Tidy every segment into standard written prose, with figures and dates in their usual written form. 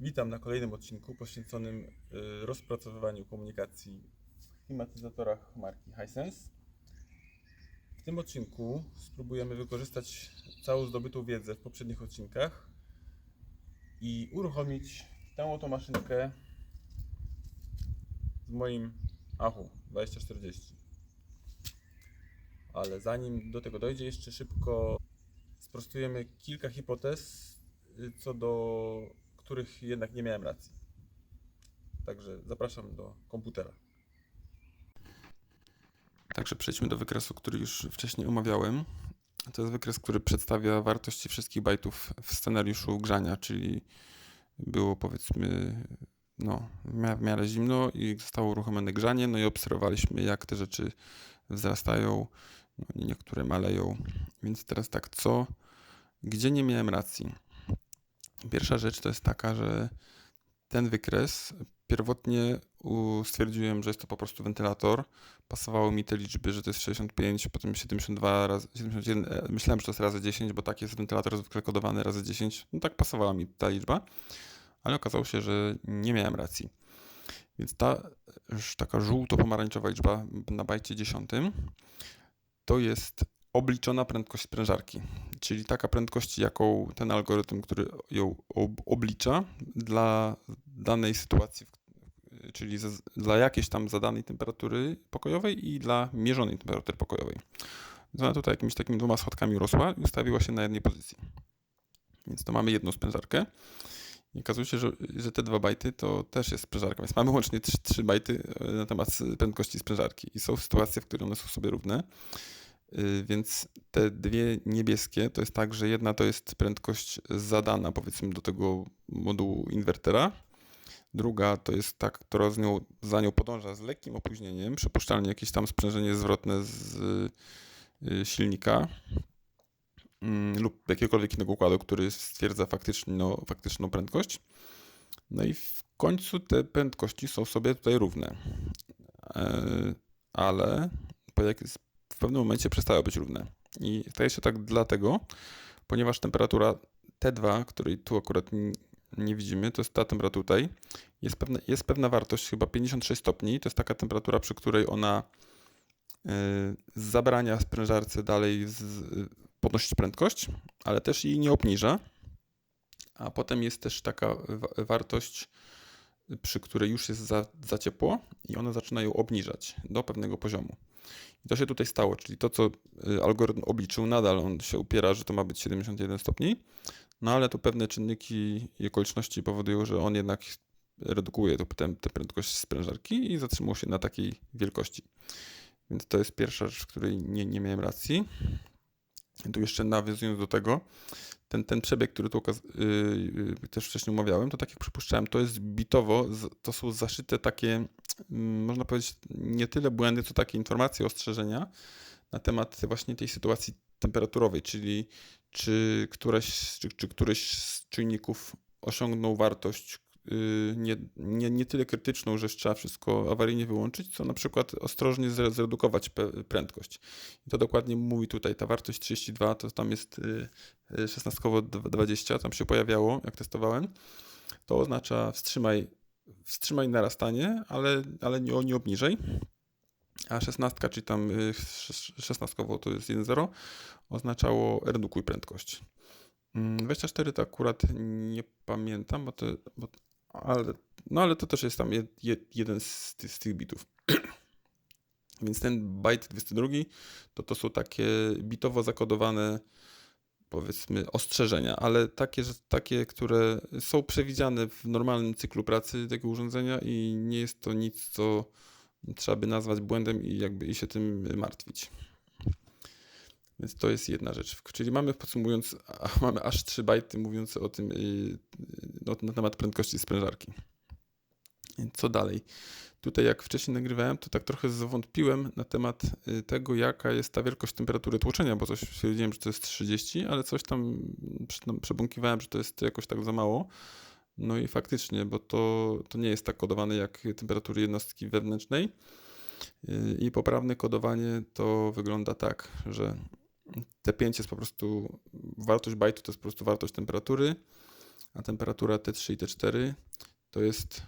Witam na kolejnym odcinku poświęconym rozpracowywaniu komunikacji w klimatyzatorach marki Hisense. W tym odcinku spróbujemy wykorzystać całą zdobytą wiedzę w poprzednich odcinkach i uruchomić tę oto maszynkę z moim AHU 2040. Ale zanim do tego dojdzie, jeszcze szybko sprostujemy kilka hipotez, co do których jednak nie miałem racji. Także zapraszam do komputera. Także przejdźmy do wykresu, który już wcześniej omawiałem. To jest wykres, który przedstawia wartości wszystkich bajtów w scenariuszu grzania, czyli było powiedzmy w miarę zimno i zostało uruchomione grzanie, no i obserwowaliśmy, jak te rzeczy wzrastają, no i niektóre maleją. Więc teraz tak, gdzie nie miałem racji? Pierwsza rzecz to jest taka, że ten wykres pierwotnie stwierdziłem, że jest to po prostu wentylator. Pasowało mi te liczby, że to jest 65, potem 72 razy 71. Myślałem, że to jest razy 10, bo tak jest wentylator zwykle kodowany razy 10. No tak pasowała mi ta liczba, ale okazało się, że nie miałem racji. Więc ta już taka żółto-pomarańczowa liczba na bajcie 10 to jest obliczona prędkość sprężarki, czyli taka prędkość, jaką ten algorytm, który ją oblicza dla danej sytuacji, czyli dla jakiejś tam zadanej temperatury pokojowej i dla mierzonej temperatury pokojowej. Więc ona tutaj jakimiś takimi dwoma schodkami rosła i ustawiła się na jednej pozycji. Więc to mamy jedną sprężarkę. I okazuje się, że te 2 bajty to też jest sprężarka, więc mamy łącznie 3 bajty na temat prędkości sprężarki. I są sytuacje, w których one są sobie równe. Więc te dwie niebieskie to jest tak, że jedna to jest prędkość zadana powiedzmy do tego modułu inwertera, druga to jest ta, która za nią podąża z lekkim opóźnieniem, przypuszczalnie jakieś tam sprzężenie zwrotne z silnika lub jakiegokolwiek innego układu, który stwierdza faktyczną prędkość. No i w końcu te prędkości są sobie tutaj równe, ale w pewnym momencie przestały być równe. I staje się tak dlatego, ponieważ temperatura T2, której tu akurat nie widzimy, to jest ta temperatura tutaj, jest pewna wartość, chyba 56 stopni, to jest taka temperatura, przy której ona zabrania sprężarce dalej podnosić prędkość, ale też jej nie obniża. A potem jest też taka wartość, przy której już jest za ciepło i ona zaczyna ją obniżać do pewnego poziomu. I to się tutaj stało, czyli to, co algorytm obliczył, nadal on się upiera, że to ma być 71 stopni, no ale tu pewne czynniki i okoliczności powodują, że on jednak redukuje tę prędkość sprężarki i zatrzymał się na takiej wielkości. Więc to jest pierwsza rzecz, w której nie miałem racji. Tu jeszcze nawiązując do tego, ten przebieg, który tu też wcześniej omawiałem, to tak jak przypuszczałem, to jest bitowo, to są zaszyte takie, można powiedzieć, nie tyle błędy, co takie informacje, ostrzeżenia na temat właśnie tej sytuacji temperaturowej, czyli czy któryś z czynników osiągnął wartość nie tyle krytyczną, że trzeba wszystko awaryjnie wyłączyć, co na przykład ostrożnie zredukować prędkość. I to dokładnie mówi tutaj, ta wartość 32, to tam jest 16 20, tam się pojawiało, jak testowałem. To oznacza wstrzymaj narastanie, ale nie obniżej. A 16, czyli tam 16 to jest 1,0, oznaczało redukuj prędkość. 24 to akurat nie pamiętam, ale to też jest tam jeden z tych bitów. Więc ten byte 22 to są takie bitowo zakodowane, powiedzmy, ostrzeżenia, ale takie, które są przewidziane w normalnym cyklu pracy tego urządzenia i nie jest to nic, co trzeba by nazwać błędem i się tym martwić. Więc to jest jedna rzecz. Czyli podsumowując, mamy aż 3 bajty mówiące o tym na temat prędkości sprężarki. Co dalej? Tutaj jak wcześniej nagrywałem, to tak trochę zawątpiłem na temat tego, jaka jest ta wielkość temperatury tłoczenia, bo coś stwierdziłem, że to jest 30, ale coś tam przebąkiwałem, że to jest jakoś tak za mało. No i faktycznie, bo to nie jest tak kodowane jak temperatury jednostki wewnętrznej. I poprawne kodowanie to wygląda tak, że T5 jest po prostu, wartość bajtu to jest po prostu wartość temperatury, a temperatura T3 i T4 to jest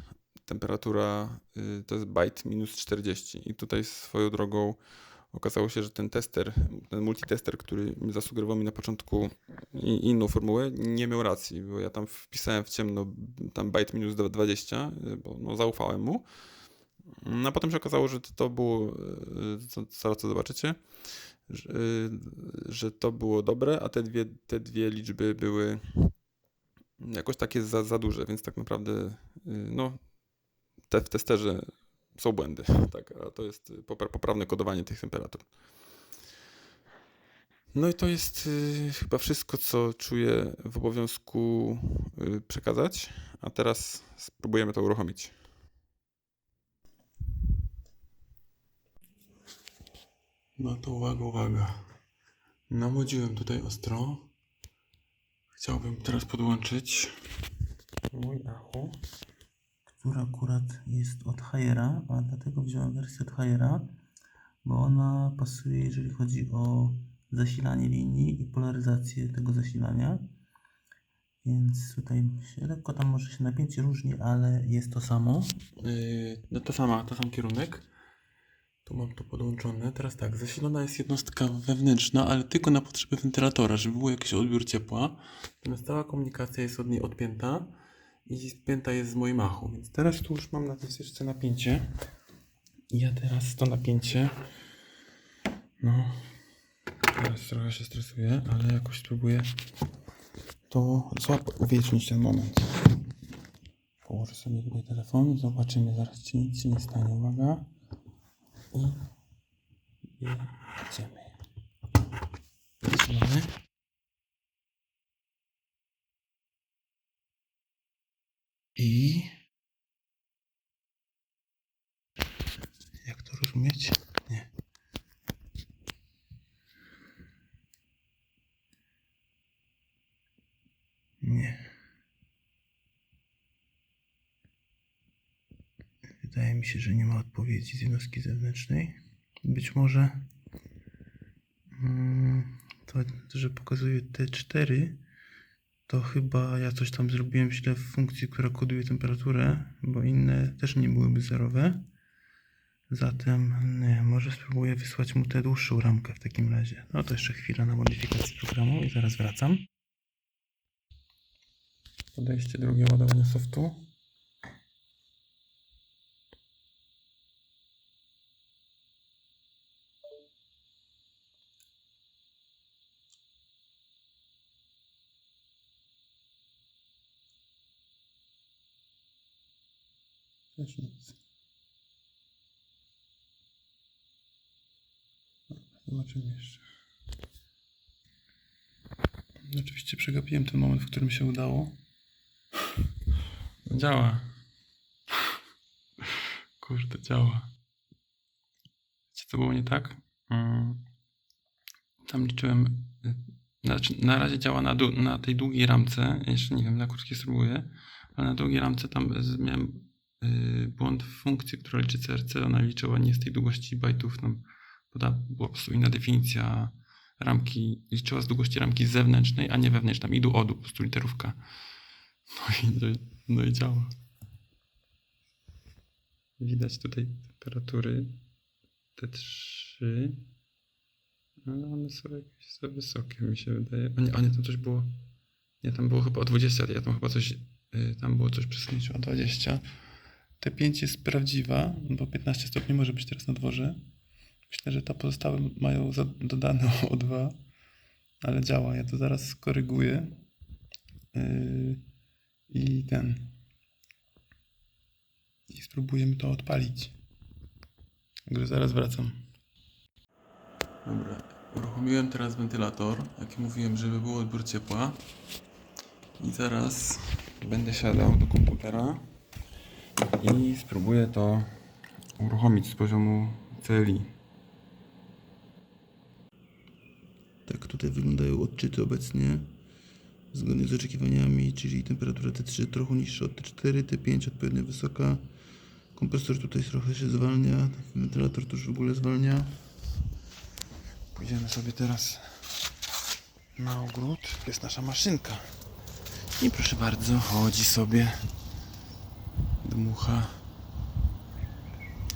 temperatura, to jest byte minus 40. I tutaj swoją drogą okazało się, że ten tester, ten multitester, który zasugerował mi na początku inną formułę, nie miał racji, bo ja tam wpisałem w ciemno tam byte minus 20, bo no, zaufałem mu. No a potem się okazało, że to było, zaraz to zobaczycie, że to było dobre, a te dwie liczby były jakoś takie za duże, więc tak naprawdę no, w testerze są błędy, tak, a to jest poprawne kodowanie tych temperatur. No i to jest chyba wszystko, co czuję w obowiązku przekazać, a teraz spróbujemy to uruchomić. No to uwaga. Namodziłem tutaj ostro. Chciałbym teraz podłączyć mój Ahu, która akurat jest od Haiera, a dlatego wziąłem wersję od Haiera, bo ona pasuje, jeżeli chodzi o zasilanie linii i polaryzację tego zasilania. Więc tutaj lekko tam może się napięcie różni, ale jest to samo. To sam kierunek. Tu mam to podłączone. Teraz tak, zasilana jest jednostka wewnętrzna, ale tylko na potrzeby wentylatora, żeby był jakiś odbiór ciepła. Natomiast cała komunikacja jest od niej odpięta i spięta jest z moim Ahu. Więc teraz tu już mam na tej wsteczce napięcie. I ja teraz to napięcie, no, teraz trochę się stresuję, ale jakoś spróbuję to uwiecznić ten moment. Położę sobie tutaj telefon, zobaczymy zaraz, czy nic się nie stanie. Uwaga. I jedziemy. Zaczynamy. I jak to rozumieć? Nie. Nie. Wydaje mi się, że nie ma odpowiedzi z jednostki zewnętrznej. Być może to, że pokazuje T4, to chyba ja coś tam zrobiłem źle w funkcji, która koduje temperaturę, bo inne też nie byłyby zerowe. Zatem nie, może spróbuję wysłać mu tę dłuższą ramkę w takim razie. No to jeszcze chwila na modyfikację programu i zaraz wracam. Podejście drugie, ładowanie softu. Też nic. Zobaczymy jeszcze. Oczywiście przegapiłem ten moment, w którym się udało. Działa. Kurde, działa. Wiecie, co było nie tak? Tam liczyłem... Znaczy, na razie działa na tej długiej ramce. Jeszcze nie wiem, na krótkiej spróbuję. Ale na długiej ramce tam miałem błąd w funkcji, która liczy CRC. Ona liczyła nie z tej długości bajtów. Tam była po prostu inna definicja ramki. Liczyła z długości ramki zewnętrznej, a nie wewnętrznej. Tam idu-odu, po prostu literówka. No i działa. Widać tutaj temperatury T3. Ale one są jakieś za wysokie, mi się wydaje. A nie, tam coś było. Nie, tam było chyba o 20, ja tam chyba coś. Tam było coś przesunięcie o 20. T5 jest prawdziwa, bo 15 stopni może być teraz na dworze. Myślę, że te pozostałe mają dodane o 2, ale działa. Ja to zaraz skoryguję. I spróbujemy to odpalić. Także zaraz wracam. Dobra, uruchomiłem teraz wentylator, jak mówiłem, żeby był odbiór ciepła. I zaraz będę siadał do komputera i spróbuję to uruchomić z poziomu CLI. Tak tutaj wyglądają odczyty obecnie. Zgodnie z oczekiwaniami, czyli temperatura T3 trochę niższa od T4, T5 odpowiednio wysoka. Kompresor tutaj trochę się zwalnia, wentylator też w ogóle zwalnia. Pójdziemy sobie teraz na ogród. To jest nasza maszynka. I proszę bardzo, chodzi sobie, dmucha.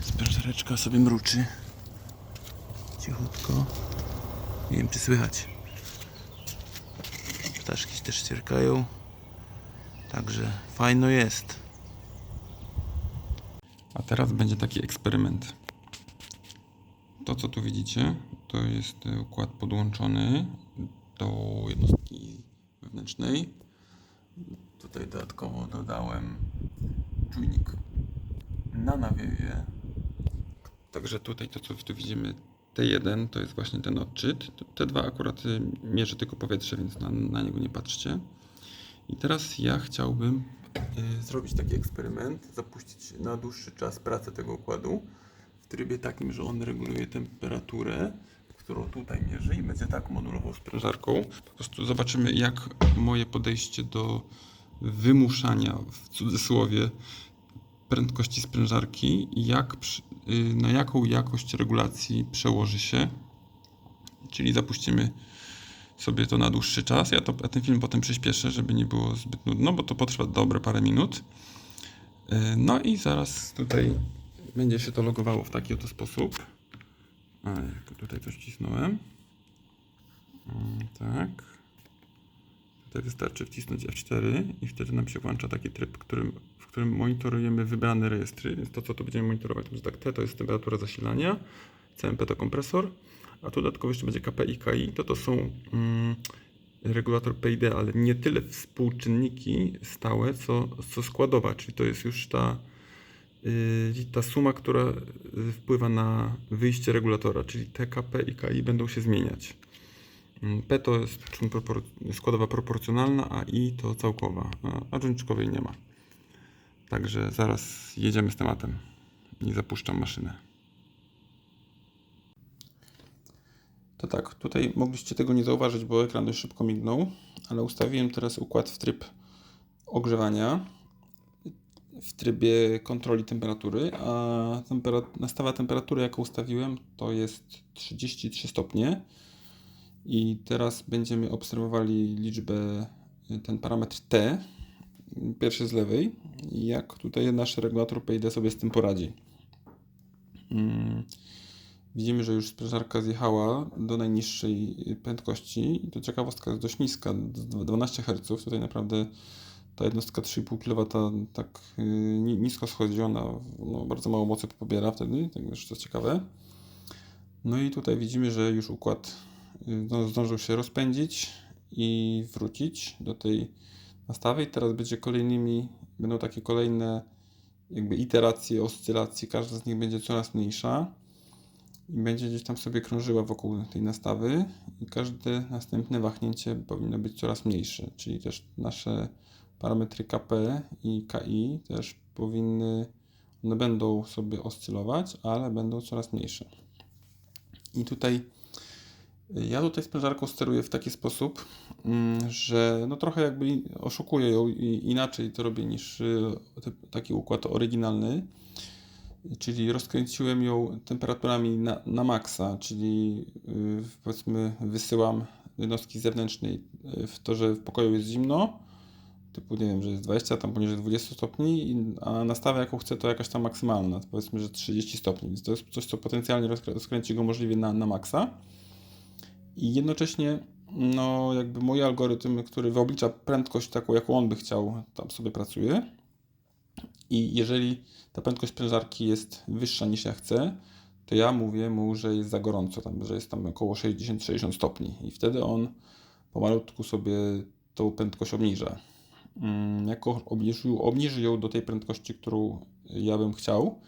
Sprężareczka sobie mruczy. Cichutko. Nie wiem, czy słychać. Ptaszki też ścierkają. Także fajno jest. A teraz będzie taki eksperyment. To, co tu widzicie, to jest układ podłączony do jednostki wewnętrznej. Tutaj dodatkowo dodałem czujnik na nawiewie. Także tutaj to, co tu widzimy, T1 to jest właśnie ten odczyt. T2 akurat mierzy tylko powietrze, więc na niego nie patrzcie. I teraz ja chciałbym zrobić taki eksperyment, zapuścić na dłuższy czas pracę tego układu w trybie takim, że on reguluje temperaturę, którą tutaj mierzy i będzie tak modulował sprężarką. Po prostu zobaczymy, jak moje podejście do wymuszania, w cudzysłowie, prędkości sprężarki i na jaką jakość regulacji przełoży się. Czyli zapuścimy sobie to na dłuższy czas. Ja ten film potem przyspieszę, żeby nie było zbyt nudno, bo to potrwa dobre parę minut. No i zaraz tutaj będzie się to logowało w taki oto sposób. Tutaj coś wcisnąłem. Tak. Tutaj wystarczy wcisnąć F4 i wtedy nam się włącza taki tryb, w którym monitorujemy wybrane rejestry. Więc to, co tu będziemy monitorować, to tak, T to jest temperatura zasilania, CMP to kompresor, a tu dodatkowo jeszcze będzie KP i KI. To są regulator PID, ale nie tyle współczynniki stałe, co składowa, czyli to jest już ta suma, która wpływa na wyjście regulatora, czyli T, KP i KI będą się zmieniać. P to jest składowa proporcjonalna, a I to całkowa, a różniczkowej nie ma. Także zaraz jedziemy z tematem i zapuszczam maszynę. To tak, tutaj mogliście tego nie zauważyć, bo ekran dość szybko mignął, ale ustawiłem teraz układ w tryb ogrzewania, w trybie kontroli temperatury, a nastawa temperatury, jaką ustawiłem, to jest 33 stopnie. I teraz będziemy obserwowali liczbę, ten parametr T, pierwszy z lewej, i jak tutaj nasz regulator PID sobie z tym poradzi. Widzimy, że już sprężarka zjechała do najniższej prędkości i to ciekawostka jest dość niska, 12 Hz. Tutaj naprawdę ta jednostka 3,5 kW tak nisko schodzi, ona bardzo mało mocy pobiera wtedy, także to jest ciekawe. No i tutaj widzimy, że już układ zdążył się rozpędzić i wrócić do tej nastawy i teraz będą takie kolejne jakby iteracje, oscylacji, każda z nich będzie coraz mniejsza i będzie gdzieś tam sobie krążyła wokół tej nastawy i każde następne wahnięcie powinno być coraz mniejsze, czyli też nasze parametry KP i KI też one będą sobie oscylować, ale będą coraz mniejsze. I ja tutaj sprężarką steruję w taki sposób, że trochę jakby oszukuję ją i inaczej to robię niż taki układ oryginalny. Czyli rozkręciłem ją temperaturami na maksa, czyli powiedzmy wysyłam jednostki zewnętrznej w to, że w pokoju jest zimno, typu nie wiem, że jest 20, tam poniżej 20 stopni, a nastawa jaką chcę to jakaś tam maksymalna, powiedzmy, że 30 stopni, więc to jest coś, co potencjalnie rozkręci go możliwie na maksa. I jednocześnie jakby mój algorytm, który wyoblicza prędkość taką, jaką on by chciał, tam sobie pracuje. I jeżeli ta prędkość sprężarki jest wyższa niż ja chcę, to ja mówię mu, że jest za gorąco, że jest tam około 60-60 stopni. I wtedy on pomalutku sobie tą prędkość obniża. Jak obniży ją do tej prędkości, którą ja bym chciał,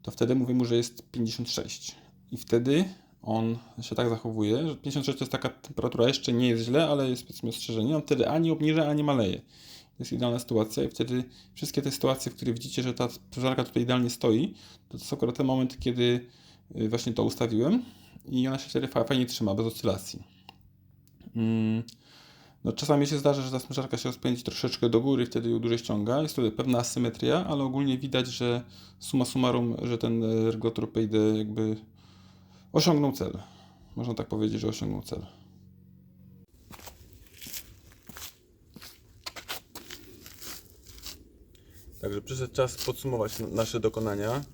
to wtedy mówię mu, że jest 56. I wtedy on się tak zachowuje, że 56 to jest taka temperatura, jeszcze nie jest źle, ale jest powiedzmy ostrzeżenie. On wtedy ani obniża, ani maleje. To jest idealna sytuacja i wtedy wszystkie te sytuacje, w których widzicie, że ta sprężarka tutaj idealnie stoi, to są akurat te momenty, kiedy właśnie to ustawiłem i ona się wtedy fajnie trzyma, bez oscylacji. Czasami się zdarza, że ta sprężarka się rozpędzi troszeczkę do góry, wtedy ją dłużej ściąga. Jest tutaj pewna asymetria, ale ogólnie widać, że summa summarum, że ten regulator PID jakby osiągnął cel. Można tak powiedzieć, że osiągnął cel. Także przyszedł czas podsumować nasze dokonania.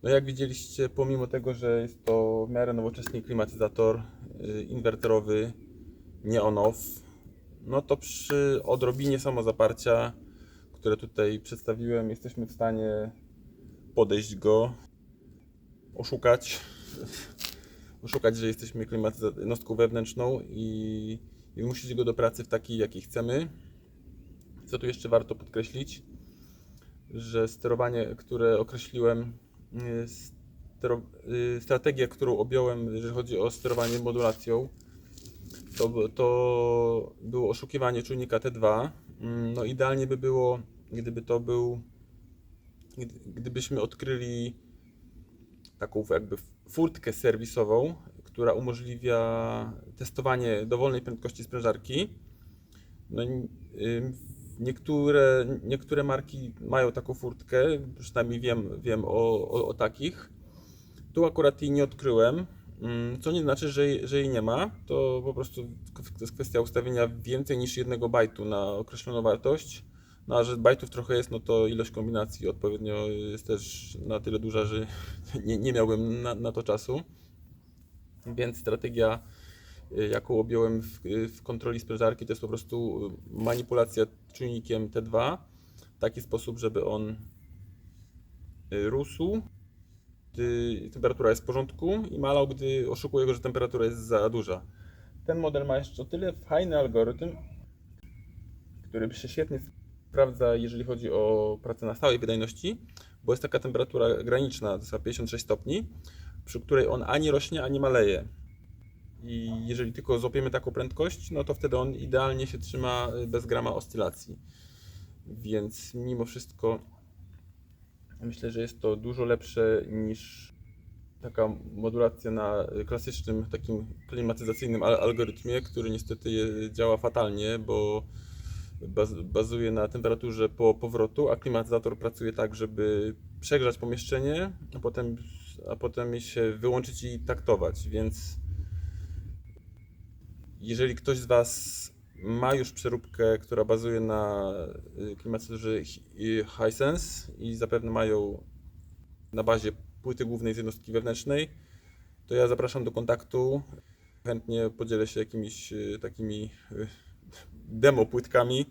No jak widzieliście, pomimo tego, że jest to w miarę nowoczesny klimatyzator inwerterowy, nie on-off, no to przy odrobinie samozaparcia, które tutaj przedstawiłem, jesteśmy w stanie podejść go, oszukać, że jesteśmy jednostką wewnętrzną i zmusić go do pracy w takiej, jakiej chcemy. Co tu jeszcze warto podkreślić, że sterowanie, które określiłem, strategia, którą objąłem, jeżeli chodzi o sterowanie modulacją, to było oszukiwanie czujnika T2. No idealnie by było, gdybyśmy odkryli taką jakby furtkę serwisową, która umożliwia testowanie dowolnej prędkości sprężarki. No, niektóre marki mają taką furtkę, przynajmniej wiem o takich. Tu akurat jej nie odkryłem, co nie znaczy, że jej nie ma. To po prostu to jest kwestia ustawienia więcej niż 1 bajtu na określoną wartość. No a że bajtów trochę jest, no to ilość kombinacji odpowiednio jest też na tyle duża, że nie miałbym na to czasu. Więc strategia, jaką objąłem w kontroli sprężarki, to jest po prostu manipulacja czujnikiem T2 w taki sposób, żeby on rósł, gdy temperatura jest w porządku, i malał, gdy oszukuje go, że temperatura jest za duża. Ten model ma jeszcze o tyle fajny algorytm, który się świetnie sprawdza, jeżeli chodzi o pracę na stałej wydajności, bo jest taka temperatura graniczna, to jest 56 stopni, przy której on ani rośnie, ani maleje. I jeżeli tylko złapiemy taką prędkość, no to wtedy on idealnie się trzyma bez grama oscylacji. Więc mimo wszystko myślę, że jest to dużo lepsze niż taka modulacja na klasycznym takim klimatyzacyjnym algorytmie, który niestety działa fatalnie, bo bazuje na temperaturze po powrotu, a klimatyzator pracuje tak, żeby przegrzać pomieszczenie, a potem się wyłączyć i taktować. Więc jeżeli ktoś z Was ma już przeróbkę, która bazuje na klimatyzatorze Hisense i zapewne mają na bazie płyty głównej z jednostki wewnętrznej, to ja zapraszam do kontaktu. Chętnie podzielę się jakimiś takimi demo płytkami,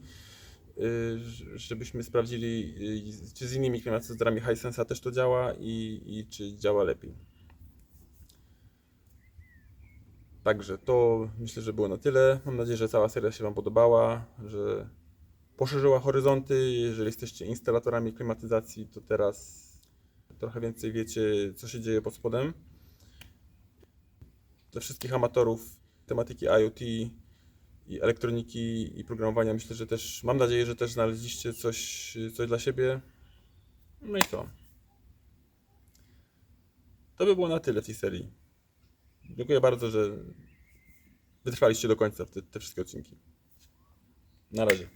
żebyśmy sprawdzili, czy z innymi klimatyzatorami Hisense'a też to działa i czy działa lepiej. Także to myślę, że było na tyle. Mam nadzieję, że cała seria się Wam podobała, że poszerzyła horyzonty. Jeżeli jesteście instalatorami klimatyzacji, to teraz trochę więcej wiecie, co się dzieje pod spodem. Dla wszystkich amatorów tematyki IoT i elektroniki i programowania, myślę, że też, mam nadzieję, że też znaleźliście coś dla siebie. No i co? To by było na tyle w tej serii. Dziękuję bardzo, że wytrwaliście do końca te wszystkie odcinki. Na razie.